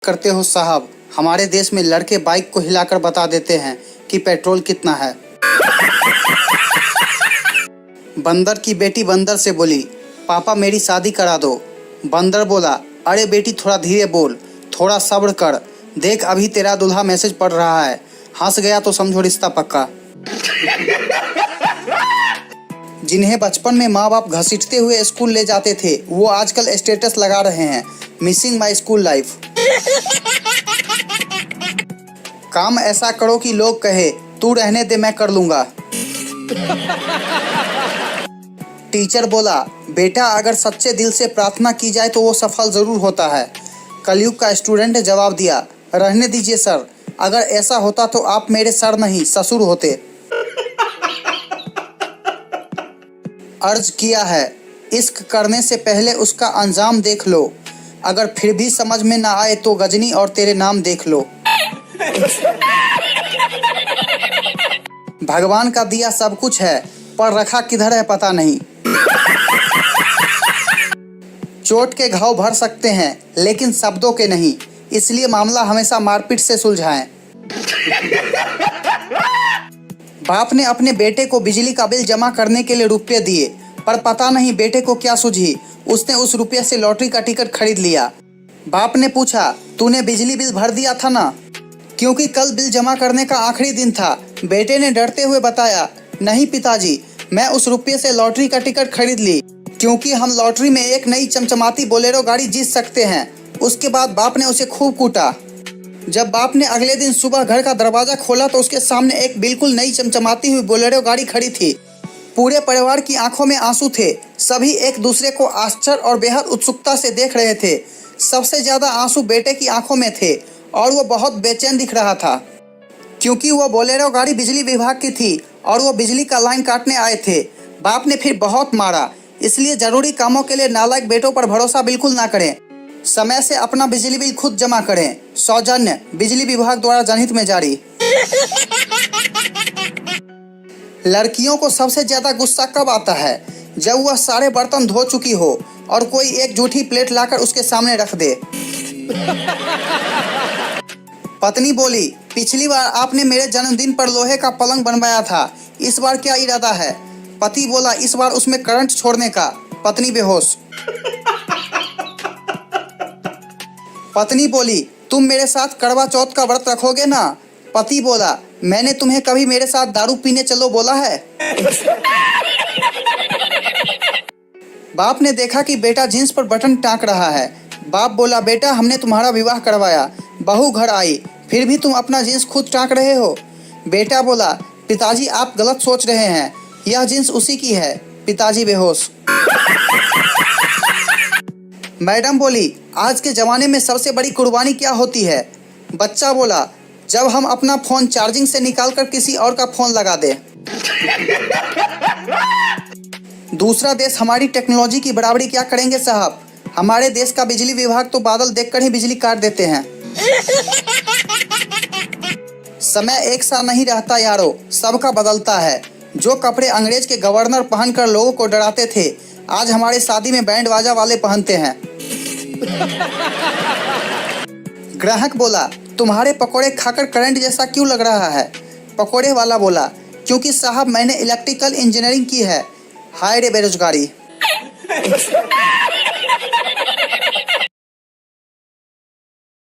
करते हो साहब, हमारे देश में लड़के बाइक को हिलाकर बता देते हैं कि पेट्रोल कितना है। बंदर की बेटी बंदर से बोली, पापा मेरी शादी करा दो। बंदर बोला, अरे बेटी थोड़ा धीरे बोल, थोड़ा सब्र कर, देख अभी तेरा दूल्हा मैसेज पढ़ रहा है, हंस गया तो समझो रिश्ता पक्का। जिन्हें बचपन में माँ बाप घसीटते हुए स्कूल ले जाते थे, वो आजकल स्टेटस लगा रहे हैं, मिसिंग माई स्कूल लाइफ। काम ऐसा करो कि लोग कहे, तू रहने दे मैं कर लूंगा। टीचर बोला, बेटा अगर सच्चे दिल से प्रार्थना की जाए तो वो सफल जरूर होता है। कलयुग का स्टूडेंट ने जवाब दिया, रहने दीजिए सर, अगर ऐसा होता तो आप मेरे सर नहीं ससुर होते। अर्ज किया है, इश्क करने से पहले उसका अंजाम देख लो, अगर फिर भी समझ में ना आए तो गजनी और तेरे नाम देख लो। भगवान का दिया सब कुछ है, पर रखा किधर है पता नहीं। चोट के घाव भर सकते हैं लेकिन शब्दों के नहीं, इसलिए मामला हमेशा मारपीट से सुलझाएं। बाप ने अपने बेटे को बिजली का बिल जमा करने के लिए रुपए दिए, पर पता नहीं बेटे को क्या सूझी, उसने उस रुपये से लॉटरी का टिकट खरीद लिया। बाप ने पूछा, तूने बिजली बिल भर दिया था ना? क्योंकि कल बिल जमा करने का आखिरी दिन था। बेटे ने डरते हुए बताया, नहीं पिताजी, मैं उस रुपये से लॉटरी का टिकट खरीद ली, क्योंकि हम लॉटरी में एक नई चमचमाती बोलेरो गाड़ी जीत सकते हैं। उसके बाद बाप ने उसे खूब कूटा। जब बाप ने अगले दिन सुबह घर का दरवाजा खोला तो उसके सामने एक बिल्कुल नई चमचमाती हुई बोलेरो गाड़ी खड़ी थी। पूरे परिवार की आंखों में आंसू थे, सभी एक दूसरे को आश्चर्य और बेहद उत्सुकता से देख रहे थे। सबसे ज्यादा आंसू बेटे की आंखों में थे और वो बहुत बेचैन दिख रहा था, क्योंकि वो बोलेरो गाड़ी बिजली विभाग की थी और वो बिजली का लाइन काटने आए थे। बाप ने फिर बहुत मारा, इसलिए जरूरी कामों के लिए नालायक बेटों पर भरोसा बिल्कुल ना करें। समय से अपना बिजली बिल खुद जमा करें। सौजन्य बिजली विभाग द्वारा जनहित में जारी। लड़कियों को सबसे ज्यादा गुस्सा कब आता है? जब वह सारे बर्तन धो चुकी हो और कोई एक जूठी प्लेट लाकर उसके सामने रख दे। पत्नी बोली, पिछली बार आपने मेरे जन्मदिन पर लोहे का पलंग बनवाया था, इस बार क्या इरादा है? पति बोला, इस बार उसमें करंट छोड़ने का। पत्नी बेहोश। पत्नी बोली, तुम मेरे साथ करवा चौथ का व्रत रखोगे ना? पति बोला, मैंने तुम्हें कभी मेरे साथ दारू पीने चलो बोला है? बाप ने देखा कि बेटा जींस पर बटन टाँक रहा है। बाप बोला, बेटा हमने तुम्हारा विवाह करवाया, बहू घर आई, फिर भी तुम अपना जींस खुद टाँक रहे हो। बेटा बोला, पिताजी आप गलत सोच रहे हैं, यह जींस उसी की है। पिताजी बेहोश। मैडम बोली, आज के ज़माने में सबसे बड़ी कुर्बानी क्या होती है? बच्चा बोला, जब हम अपना फ़ोन चार्जिंग से निकालकर किसी और का फ़ोन लगा दें। दूसरा देश हमारी टेक्नोलॉजी की बराबरी क्या करेंगे साहब? हमारे देश का बिजली विभाग तो बादल देखकर ही बिजली काट देते हैं। समय एक सा नहीं रहता यारो, सबका बदलता है। जो कपड़े अंग्रेज के गवर्नर पहनकर लोगों को डराते थे, आज हमारे शादी में बैंड बाजा वाले पहनते हैं। ग्राहक बोला, तुम्हारे पकोड़े खाकर करंट जैसा क्यों लग रहा है? पकोड़े वाला बोला, क्योंकि साहब मैंने इलेक्ट्रिकल इंजीनियरिंग की है। हाय रे बेरोजगारी।